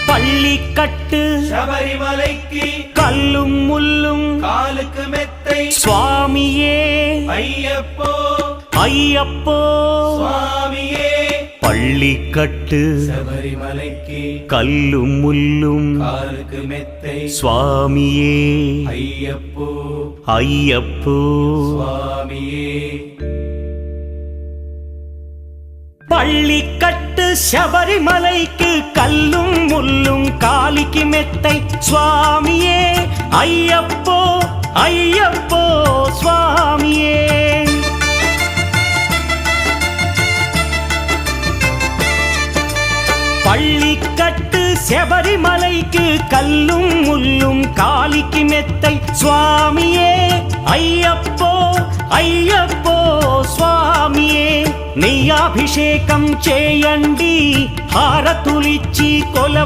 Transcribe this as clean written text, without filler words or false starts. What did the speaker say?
பள்ளிக்கட்டு சபரிமலைக்கு கல்லும் முள்ளும் காலுக்கு மெத்தை சுவாமியே ஐயப்போ ஐயப்போ சுவாமியே பள்ளிக்கட்டு சபரிமலைக்கு கல்லும் முள்ளும் காலுக்கு மெத்தை சுவாமியே ஐயப்போ ஐயப்போ சுவாமியே பள்ளிக்கட்டு சபரிமலைக்கு கல்லும் முள்ளும் காலிக்கு மெத்தை சுவாமியே ஐயப்போ ஐயப்போ சுவாமியே பள்ளிக்கட்டு சபரிமலைக்கு கல்லும் முள்ளும் காலிக்கு மெத்தை சுவாமியே ஐயப்போ ஐயப்போ స్వామియే నెయ్యాభిషేకం చేయండి హారతులిచ్చి కొల